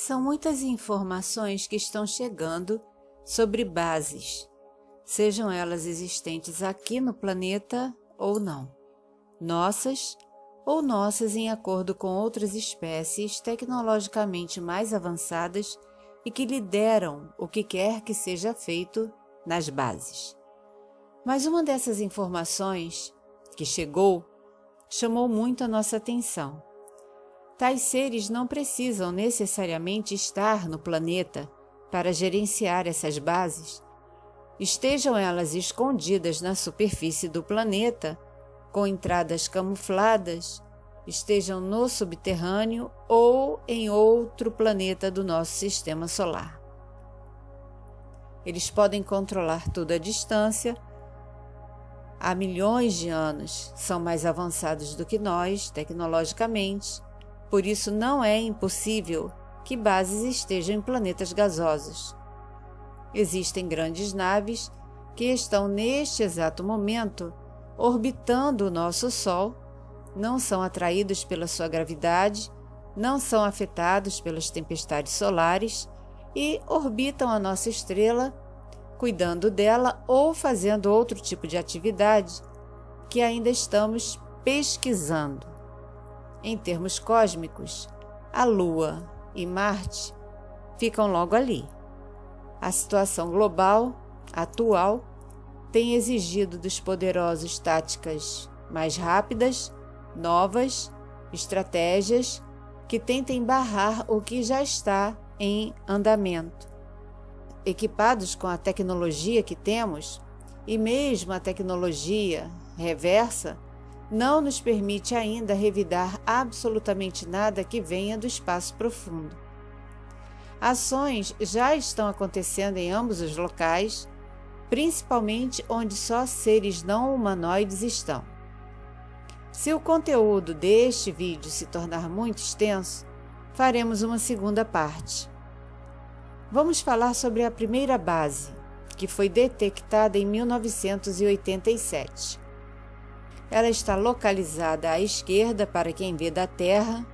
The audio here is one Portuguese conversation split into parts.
São muitas informações que estão chegando sobre bases, sejam elas existentes aqui no planeta ou não, nossas ou nossas em acordo com outras espécies tecnologicamente mais avançadas e que lideram o que quer que seja feito nas bases. Mas uma dessas informações que chegou chamou muito a nossa atenção. Tais seres não precisam necessariamente estar no planeta para gerenciar essas bases, estejam elas escondidas na superfície do planeta, com entradas camufladas, estejam no subterrâneo ou em outro planeta do nosso sistema solar. Eles podem controlar tudo à distância, há milhões de anos, são mais avançados do que nós tecnologicamente, por isso não é impossível que bases estejam em planetas gasosos. Existem grandes naves que estão neste exato momento orbitando o nosso Sol, não são atraídos pela sua gravidade, não são afetados pelas tempestades solares e orbitam a nossa estrela, cuidando dela ou fazendo outro tipo de atividade que ainda estamos pesquisando. Em termos cósmicos, a Lua e Marte ficam logo ali. A situação global atual tem exigido dos poderosos táticas mais rápidas, novas, estratégias que tentem barrar o que já está em andamento. Equipados com a tecnologia que temos, e mesmo a tecnologia reversa, não nos permite ainda revidar absolutamente nada que venha do espaço profundo. Ações já estão acontecendo em ambos os locais, principalmente onde só seres não humanoides estão. Se o conteúdo deste vídeo se tornar muito extenso, faremos uma segunda parte. Vamos falar sobre a primeira base, que foi detectada em 1987. Ela está localizada à esquerda para quem vê da Terra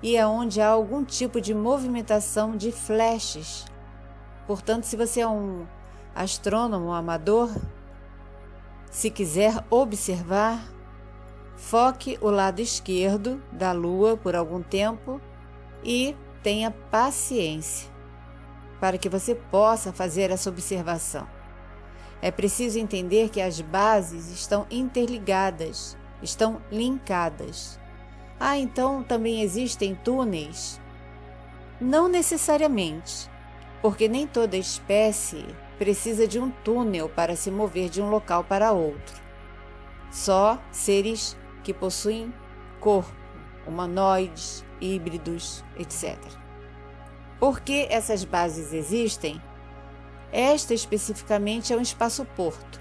e é onde há algum tipo de movimentação de flashes. Portanto, se você é um astrônomo amador, se quiser observar, foque o lado esquerdo da Lua por algum tempo e tenha paciência para que você possa fazer essa observação. É preciso entender que as bases estão interligadas, estão linkadas. Então também existem túneis? Não necessariamente, porque nem toda espécie precisa de um túnel para se mover de um local para outro. Só seres que possuem corpo, humanoides, híbridos, etc. Por que essas bases existem? Esta especificamente é um espaço-porto.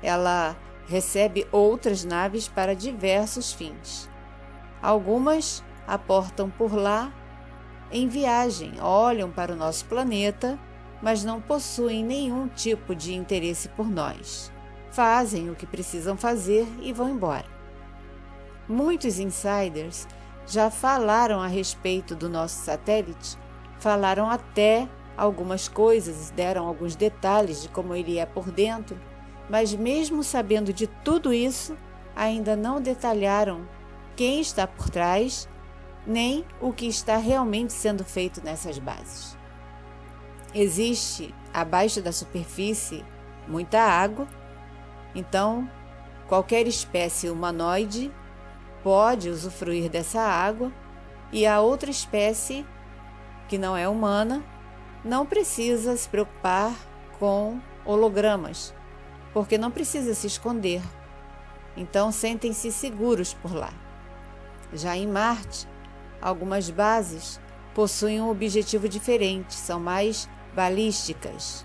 Ela recebe outras naves para diversos fins. Algumas aportam por lá em viagem, olham para o nosso planeta, mas não possuem nenhum tipo de interesse por nós. Fazem o que precisam fazer e vão embora. Muitos insiders já falaram a respeito do nosso satélite, falaram até algumas coisas, deram alguns detalhes de como ele é por dentro, mas mesmo sabendo de tudo isso, ainda não detalharam quem está por trás, nem o que está realmente sendo feito nessas bases. Existe, abaixo da superfície, muita água, então qualquer espécie humanoide pode usufruir dessa água e a outra espécie, que não é humana, não precisa se preocupar com hologramas, porque não precisa se esconder. Então sentem-se seguros por lá. Já em Marte, algumas bases possuem um objetivo diferente, são mais balísticas.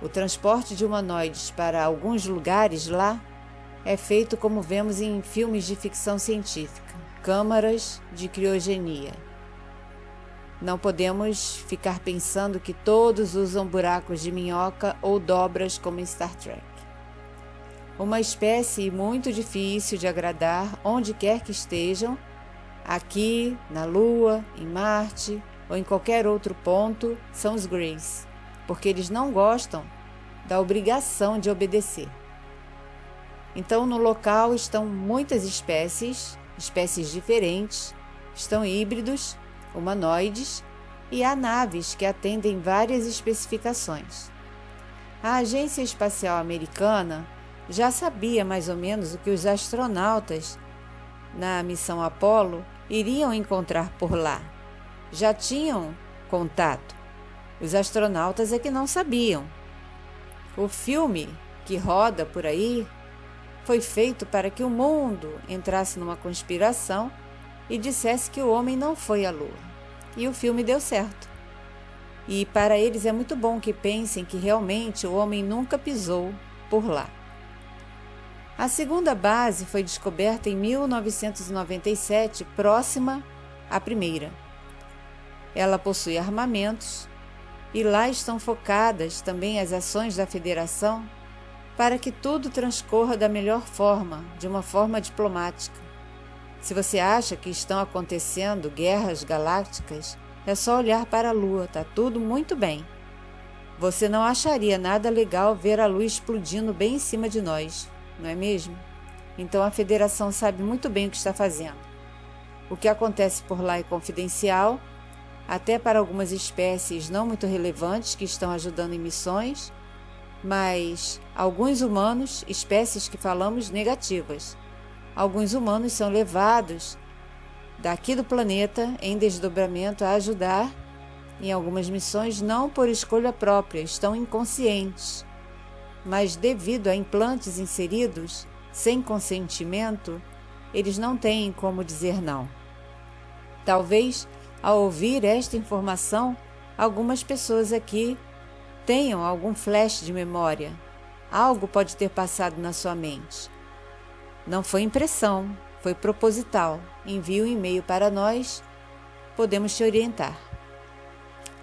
O transporte de humanoides para alguns lugares lá é feito como vemos em filmes de ficção científica, câmaras de criogenia. Não podemos ficar pensando que todos usam buracos de minhoca ou dobras como em Star Trek. Uma espécie muito difícil de agradar onde quer que estejam, aqui, na Lua, em Marte ou em qualquer outro ponto são os Greys, porque eles não gostam da obrigação de obedecer. Então, no local estão muitas espécies diferentes, estão híbridos, humanoides e há naves que atendem várias especificações. A Agência Espacial Americana já sabia mais ou menos o que os astronautas na missão Apollo iriam encontrar por lá. Já tinham contato. Os astronautas é que não sabiam. O filme que roda por aí foi feito para que o mundo entrasse numa conspiração e dissesse que o homem não foi à Lua. E o filme deu certo. E para eles é muito bom que pensem que realmente o homem nunca pisou por lá. A segunda base foi descoberta em 1997, próxima à primeira. Ela possui armamentos e lá estão focadas também as ações da Federação para que tudo transcorra da melhor forma, de uma forma diplomática. Se você acha que estão acontecendo guerras galácticas, é só olhar para a Lua, está tudo muito bem. Você não acharia nada legal ver a Lua explodindo bem em cima de nós, não é mesmo? Então a Federação sabe muito bem o que está fazendo. O que acontece por lá é confidencial, até para algumas espécies não muito relevantes que estão ajudando em missões, mas alguns humanos, espécies que falamos negativas, alguns humanos são levados daqui do planeta em desdobramento a ajudar em algumas missões não por escolha própria, estão inconscientes, mas devido a implantes inseridos sem consentimento, eles não têm como dizer não. Talvez, ao ouvir esta informação, algumas pessoas aqui tenham algum flash de memória. Algo pode ter passado na sua mente. Não foi impressão, foi proposital. Envie um e-mail para nós, podemos te orientar.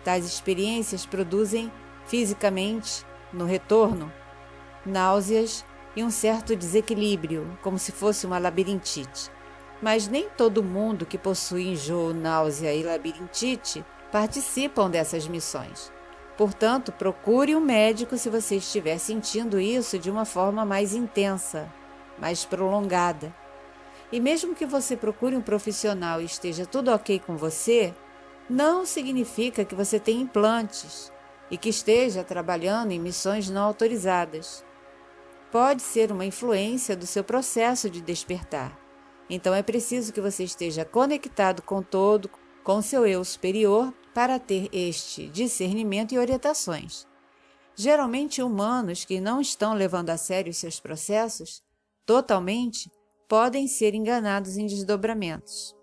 Tais experiências produzem fisicamente, no retorno, náuseas e um certo desequilíbrio, como se fosse uma labirintite. Mas nem todo mundo que possui enjoo, náusea e labirintite participam dessas missões. Portanto, procure um médico se você estiver sentindo isso de uma forma mais intensa, mais prolongada. E mesmo que você procure um profissional e esteja tudo ok com você, não significa que você tem implantes e que esteja trabalhando em missões não autorizadas. Pode ser uma influência do seu processo de despertar. Então é preciso que você esteja conectado com todo, com seu eu superior, para ter este discernimento e orientações. Geralmente, humanos que não estão levando a sério os seus processos, totalmente, podem ser enganados em desdobramentos.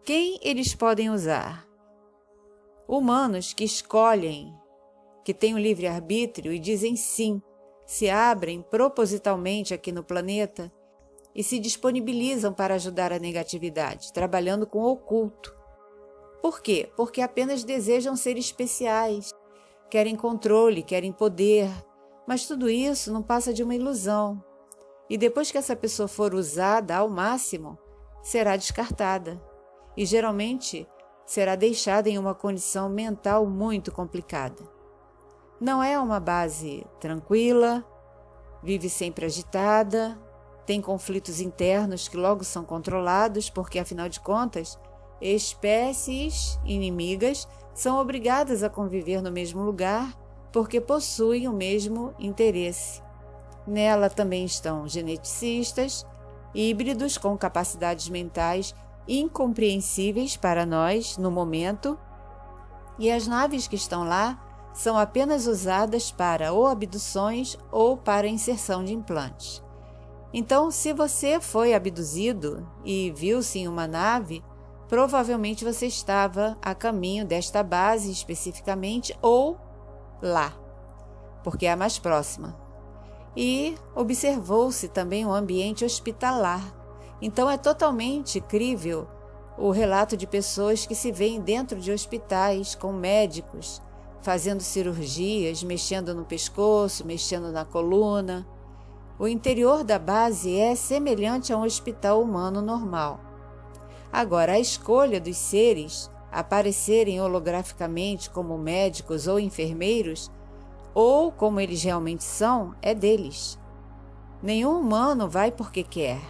Quem eles podem usar? Humanos que escolhem, que têm o livre-arbítrio e dizem sim, se abrem propositalmente aqui no planeta e se disponibilizam para ajudar a negatividade, trabalhando com o oculto. Por quê? Porque apenas desejam ser especiais, querem controle, querem poder, mas tudo isso não passa de uma ilusão. E depois que essa pessoa for usada ao máximo, será descartada e geralmente será deixada em uma condição mental muito complicada. Não é uma base tranquila, vive sempre agitada, tem conflitos internos que logo são controlados, porque afinal de contas, espécies inimigas são obrigadas a conviver no mesmo lugar porque possuem o mesmo interesse. Nela também estão geneticistas, híbridos com capacidades mentais incompreensíveis para nós no momento, e as naves que estão lá são apenas usadas para ou abduções ou para inserção de implantes. Então, se você foi abduzido e viu-se em uma nave, provavelmente você estava a caminho desta base especificamente ou lá, porque é a mais próxima. E observou-se também o ambiente hospitalar. Então é totalmente crível o relato de pessoas que se veem dentro de hospitais com médicos, fazendo cirurgias, mexendo no pescoço, mexendo na coluna. O interior da base é semelhante a um hospital humano normal. Agora, a escolha dos seres aparecerem holograficamente como médicos ou enfermeiros, ou como eles realmente são, é deles. Nenhum humano vai porque quer.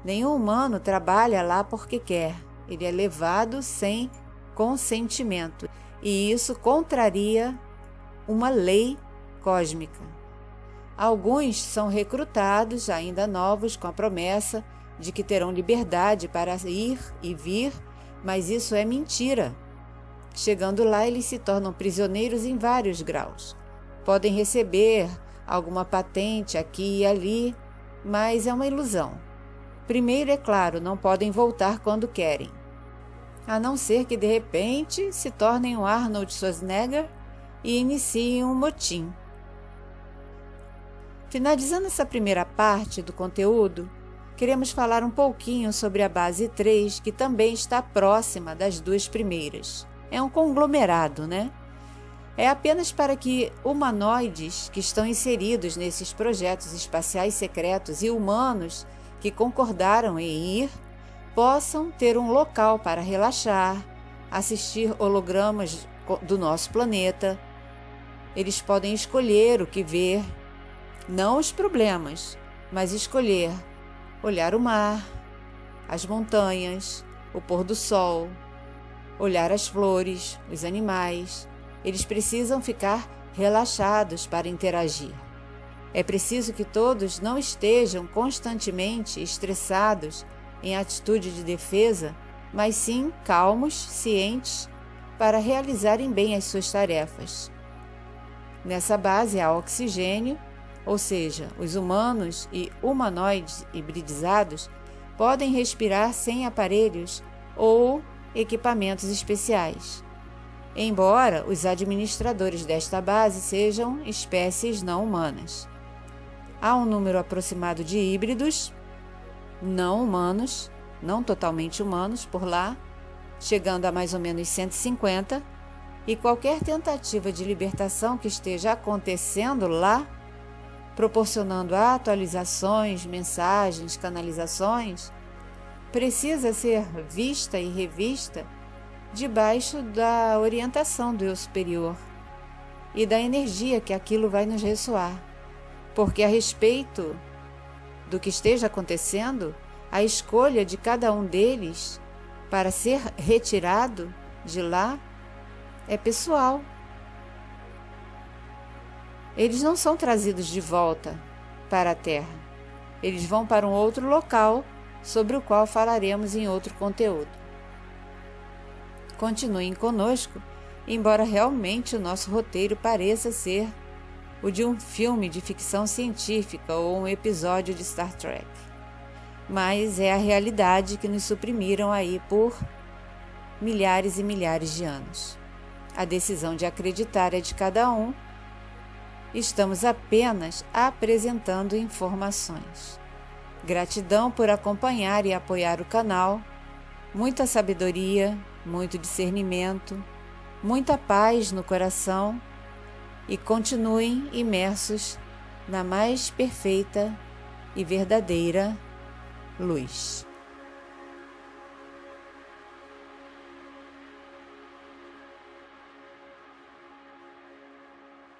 Nenhum humano trabalha lá porque quer. Ele é levado sem consentimento. E isso contraria uma lei cósmica. Alguns são recrutados, ainda novos, com a promessa de que terão liberdade para ir e vir, mas isso é mentira. Chegando lá, eles se tornam prisioneiros em vários graus. Podem receber alguma patente aqui e ali, mas é uma ilusão. Primeiro, é claro, não podem voltar quando querem, a não ser que de repente se tornem um Arnold Schwarzenegger e iniciem um motim. Finalizando essa primeira parte do conteúdo, queremos falar um pouquinho sobre a base 3, que também está próxima das duas primeiras. É um conglomerado, né? É apenas para que humanoides que estão inseridos nesses projetos espaciais secretos e humanos que concordaram em ir possam ter um local para relaxar, assistir hologramas do nosso planeta. Eles podem escolher o que ver, não os problemas, mas escolher olhar o mar, as montanhas, o pôr do sol, olhar as flores, os animais. Eles precisam ficar relaxados para interagir. É preciso que todos não estejam constantemente estressados em atitude de defesa, mas sim calmos, cientes, para realizarem bem as suas tarefas. Nessa base há oxigênio, ou seja, os humanos e humanoides hibridizados podem respirar sem aparelhos ou equipamentos especiais, embora os administradores desta base sejam espécies não humanas. Há um número aproximado de híbridos não humanos, não totalmente humanos, por lá, chegando a mais ou menos 150, e qualquer tentativa de libertação que esteja acontecendo lá, proporcionando atualizações, mensagens, canalizações, precisa ser vista e revista debaixo da orientação do eu superior e da energia que aquilo vai nos ressoar. Porque a respeito do que esteja acontecendo, a escolha de cada um deles para ser retirado de lá é pessoal. Eles não são trazidos de volta para a Terra. Eles vão para um outro local, sobre o qual falaremos em outro conteúdo. Continuem conosco, embora realmente o nosso roteiro pareça ser o de um filme de ficção científica ou um episódio de Star Trek. Mas é a realidade que nos suprimiram aí por milhares e milhares de anos. A decisão de acreditar é de cada um. Estamos apenas apresentando informações. Gratidão por acompanhar e apoiar o canal. Muita sabedoria, muito discernimento, muita paz no coração e continuem imersos na mais perfeita e verdadeira luz.